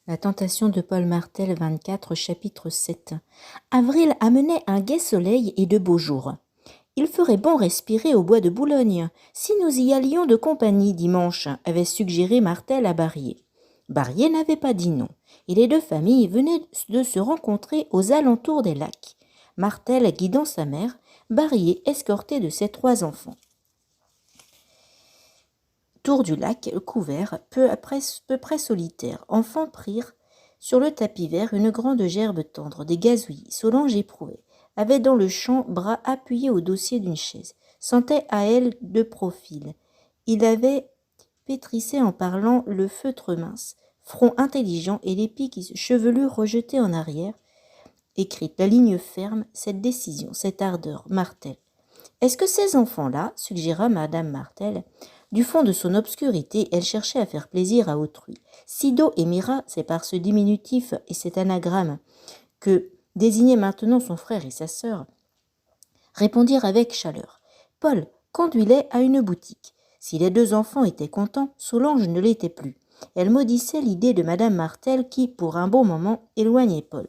La tentation de Paul Martel 24, chapitre 7. Avril amenait un gai soleil et de beaux jours. Il ferait bon respirer au bois de Boulogne, si nous y allions de compagnie dimanche, avait suggéré Martel à Barrier. Barrier n'avait pas dit non, et les deux familles venaient de se rencontrer aux alentours des lacs. Martel guidant sa mère, Barrier escorté de ses 3 enfants. Tour du lac, couvert, peu près solitaire. Enfants prirent sur le tapis vert une grande gerbe tendre, des gazouillis. Solange éprouvait, avait dans le champ, bras appuyés au dossier d'une chaise, sentait à elle de profil. Il avait pétrissé en parlant le feutre mince, front intelligent et l'épi chevelure rejetée en arrière, écrite la ligne ferme, cette décision, cette ardeur, Martel. Est-ce que ces enfants-là, suggéra madame Martel, du fond de son obscurité, elle cherchait à faire plaisir à autrui. Sido et Mira, c'est par ce diminutif et cet anagramme que désignaient maintenant son frère et sa sœur, répondirent avec chaleur. Paul, conduis-les à une boutique. Si les 2 enfants étaient contents, Solange ne l'était plus. Elle maudissait l'idée de madame Martel qui, pour un bon moment, éloignait Paul.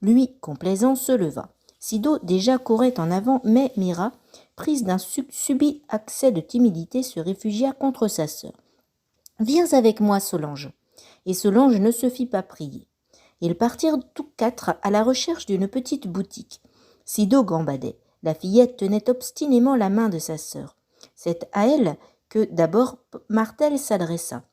Lui, complaisant, se leva. Sido déjà courait en avant, mais Mira, prise d'un subit accès de timidité, se réfugia contre sa sœur. « Viens avec moi, Solange. » Et Solange ne se fit pas prier. Ils partirent tous 4 à la recherche d'une petite boutique. Sido gambadait. La fillette tenait obstinément la main de sa sœur. C'est à elle que d'abord Martel s'adressa.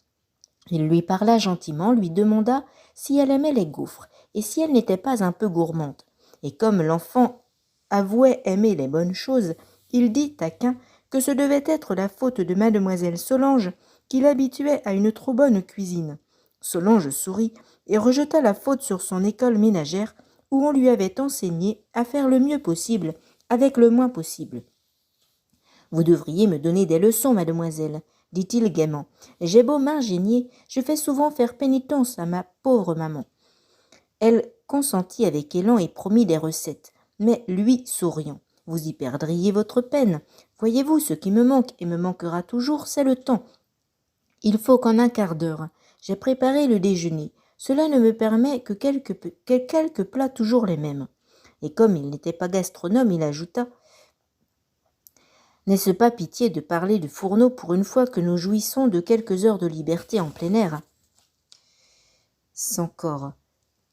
Il lui parla gentiment, lui demanda si elle aimait les gaufres et si elle n'était pas un peu gourmande. Et comme l'enfant avouait aimer les bonnes choses, il dit, taquin, que ce devait être la faute de mademoiselle Solange, qui l'habituait à une trop bonne cuisine. Solange sourit et rejeta la faute sur son école ménagère, où on lui avait enseigné à faire le mieux possible avec le moins possible. « Vous devriez me donner des leçons, mademoiselle, dit-il gaiement. J'ai beau m'ingénier, je fais souvent faire pénitence à ma pauvre maman. Elle consentit avec élan et promit des recettes, mais lui souriant. Vous y perdriez votre peine. Voyez-vous, ce qui me manque et me manquera toujours, c'est le temps. Il faut qu'en un quart d'heure, j'ai préparé le déjeuner. Cela ne me permet que quelques plats toujours les mêmes. Et comme il n'était pas gastronome, il ajouta « N'est-ce pas pitié de parler de fourneau pour une fois que nous jouissons de quelques heures de liberté en plein air ?» Sans corps.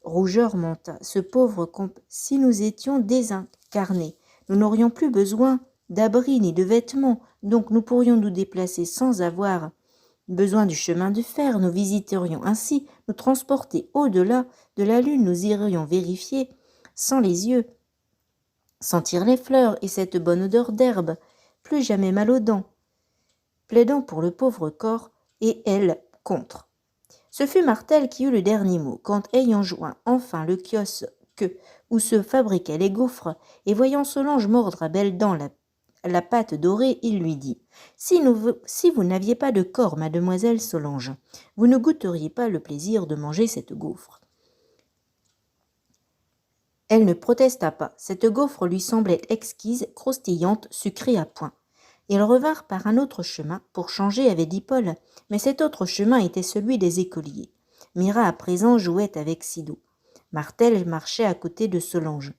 Rougeur monta. Ce pauvre comte, si nous étions désincarnés, nous n'aurions plus besoin d'abri ni de vêtements, donc nous pourrions nous déplacer sans avoir besoin du chemin de fer, nous visiterions ainsi, nous transporter au-delà de la lune, nous irions vérifier sans les yeux, sentir les fleurs et cette bonne odeur d'herbe, plus jamais mal aux dents, plaidant pour le pauvre corps, et elle contre. Ce fut Martel qui eut le dernier mot, quand, ayant joint enfin le kiosque où se fabriquaient les gaufres, et voyant Solange mordre à belles dents la pâte dorée, il lui dit « Si vous n'aviez pas de corps, mademoiselle Solange, vous ne goûteriez pas le plaisir de manger cette gaufre. » Elle ne protesta pas. Cette gaufre lui semblait exquise, croustillante, sucrée à point. Ils revinrent par un autre chemin, pour changer, avait dit Paul, mais cet autre chemin était celui des écoliers. Mira à présent jouait avec Sido. Martel marchait à côté de Solange.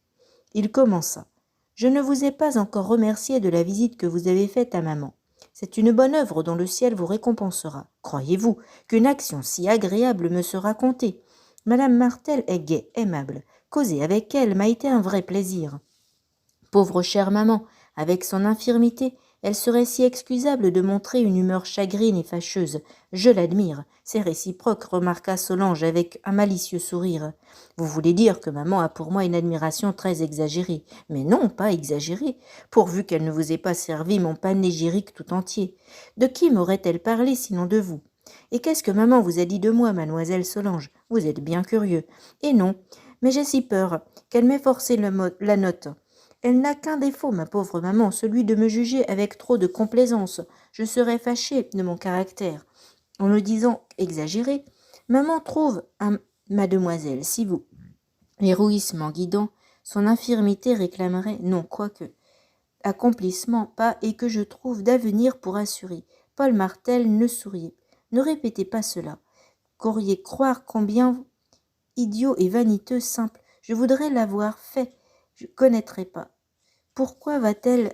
Il commença. « Je ne vous ai pas encore remercié de la visite que vous avez faite à maman. C'est une bonne œuvre dont le ciel vous récompensera. Croyez-vous qu'une action si agréable me sera comptée? Madame Martel est gaie, aimable. Causer avec elle m'a été un vrai plaisir. Pauvre chère maman, avec son infirmité, elle serait si excusable de montrer une humeur chagrine et fâcheuse. Je l'admire. C'est réciproque, remarqua Solange avec un malicieux sourire. Vous voulez dire que maman a pour moi une admiration très exagérée. Mais non, pas exagérée, pourvu qu'elle ne vous ait pas servi mon panégyrique tout entier. De qui m'aurait-elle parlé sinon de vous? Et qu'est-ce que maman vous a dit de moi, mademoiselle Solange? Vous êtes bien curieux. Et non, mais j'ai si peur qu'elle m'ait forcé la note. Elle n'a qu'un défaut, ma pauvre maman, celui de me juger avec trop de complaisance. Je serais fâchée de mon caractère. En le disant exagéré, maman trouve un mademoiselle, si vous, l'héroïsme en guidant, son infirmité réclamerait, non, quoique, accomplissement, pas, et que je trouve d'avenir pour assurer. Paul Martel ne souriait. Ne répétez pas cela. Qu'auriez croire combien idiot et vaniteux simple. Je voudrais l'avoir fait. Je connaîtrai pas. Pourquoi va-t-elle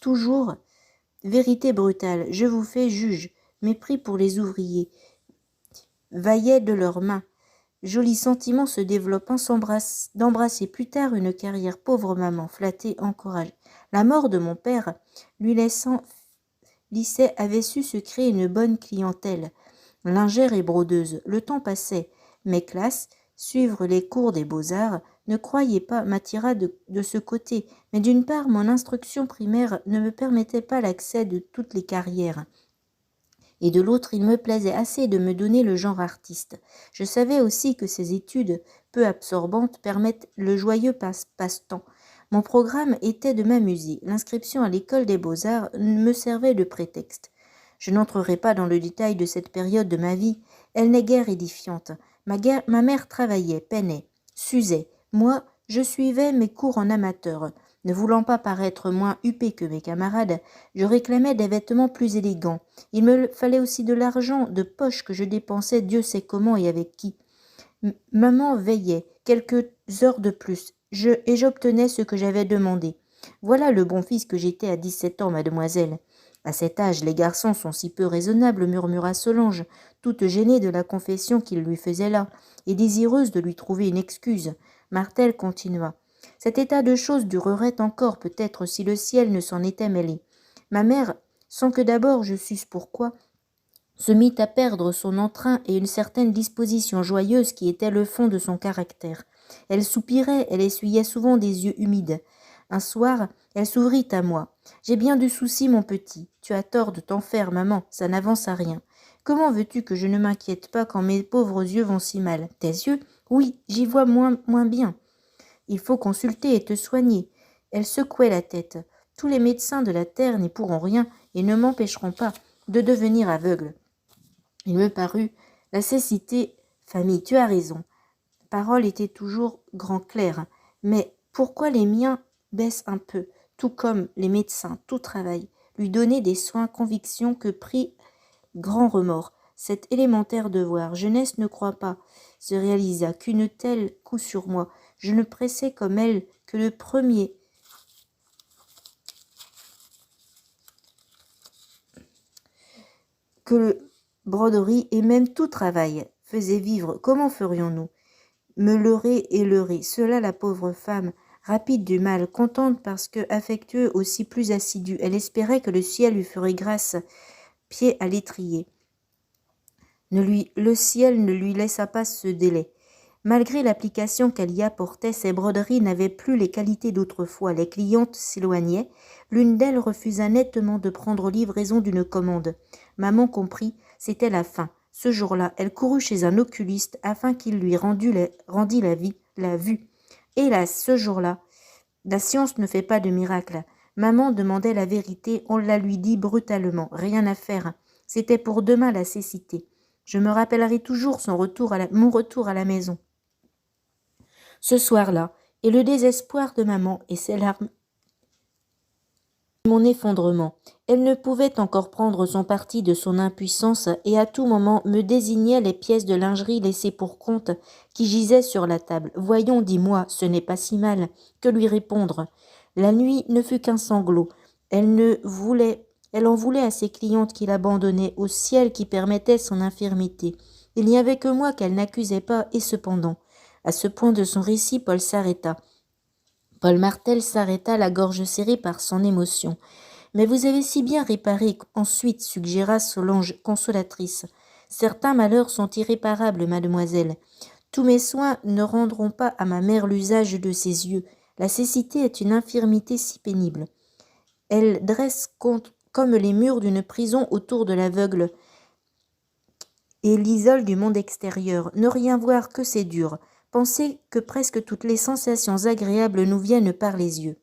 toujours? Vérité brutale, je vous fais juge. Mépris pour les ouvriers. Vaillaient de leurs mains. Joli sentiment se développant d'embrasser plus tard une carrière pauvre maman, flattée, encouragée. La mort de mon père, lui laissant lycée, avait su se créer une bonne clientèle. Lingère et brodeuse, le temps passait. Mes classes, suivre les cours des beaux-arts, ne croyez pas m'attira de ce côté, mais d'une part mon instruction primaire ne me permettait pas l'accès de toutes les carrières. Et de l'autre, il me plaisait assez de me donner le genre artiste. Je savais aussi que ces études, peu absorbantes, permettent le joyeux passe-temps. Mon programme était de m'amuser. L'inscription à l'école des beaux-arts me servait de prétexte. Je n'entrerai pas dans le détail de cette période de ma vie. Elle n'est guère édifiante. Ma mère travaillait, peinait, s'usait. Moi, je suivais mes cours en amateur. Ne voulant pas paraître moins huppé que mes camarades, je réclamais des vêtements plus élégants. Il me fallait aussi de l'argent de poche que je dépensais Dieu sait comment et avec qui. Maman veillait quelques heures de plus, et j'obtenais ce que j'avais demandé. Voilà le bon fils que j'étais à 17 ans, mademoiselle. À cet âge, les garçons sont si peu raisonnables, murmura Solange, toute gênée de la confession qu'il lui faisait là, et désireuse de lui trouver une excuse. Martel continua. Cet état de choses durerait encore peut-être si le ciel ne s'en était mêlé. Ma mère, sans que d'abord je susse pourquoi, se mit à perdre son entrain et une certaine disposition joyeuse qui était le fond de son caractère. Elle soupirait, elle essuyait souvent des yeux humides. Un soir, elle s'ouvrit à moi. « J'ai bien du souci, mon petit. Tu as tort de t'en faire, maman, ça n'avance à rien. Comment veux-tu que je ne m'inquiète pas quand mes pauvres yeux vont si mal? Tes yeux? Oui, j'y vois moins bien. Il faut consulter et te soigner. » Elle secouait la tête. « Tous les médecins de la terre n'y pourront rien et ne m'empêcheront pas de devenir aveugle. » Il me parut, la cécité, famille, tu as raison. Parole était toujours grand clair, mais pourquoi les miens baissent un peu, tout comme les médecins, tout travail, lui donner des soins, conviction que prit grand remords. Cet élémentaire devoir, jeunesse ne croit pas, se réalisa qu'une telle coup sur moi. Je ne pressais comme elle que le premier. Que le broderie et même tout travail faisait vivre. Comment ferions-nous? Me leurrer et leurrer, cela la pauvre femme, rapide du mal, contente parce que affectueux aussi plus assidu, elle espérait que le ciel lui ferait grâce, pied à l'étrier. Le ciel ne lui laissa pas ce délai. Malgré l'application qu'elle y apportait, ses broderies n'avaient plus les qualités d'autrefois. Les clientes s'éloignaient. L'une d'elles refusa nettement de prendre livraison d'une commande. Maman comprit, c'était la fin. Ce jour-là, elle courut chez un oculiste afin qu'il lui rendît la vue. Hélas, ce jour-là, la science ne fait pas de miracle. Maman demandait la vérité, on la lui dit brutalement. Rien à faire. C'était pour demain la cécité. Je me rappellerai toujours mon retour à la maison. Ce soir-là, et le désespoir de maman et ses larmes, mon effondrement. Elle ne pouvait encore prendre son parti de son impuissance et à tout moment me désignait les pièces de lingerie laissées pour compte qui gisaient sur la table. Voyons, dis-moi, ce n'est pas si mal. Que lui répondre? La nuit ne fut qu'un sanglot. Elle en voulait à ses clientes qui l'abandonnaient, au ciel qui permettait son infirmité. Il n'y avait que moi qu'elle n'accusait pas, et cependant. À ce point de son récit, Paul s'arrêta. Paul Martel s'arrêta, la gorge serrée par son émotion. « Mais vous avez si bien réparé, ensuite, suggéra Solange, consolatrice. Certains malheurs sont irréparables, mademoiselle. Tous mes soins ne rendront pas à ma mère l'usage de ses yeux. La cécité est une infirmité si pénible. Elle dresse comme les murs d'une prison autour de l'aveugle et l'isole du monde extérieur. Ne rien voir que c'est dur. Pensez que presque toutes les sensations agréables nous viennent par les yeux.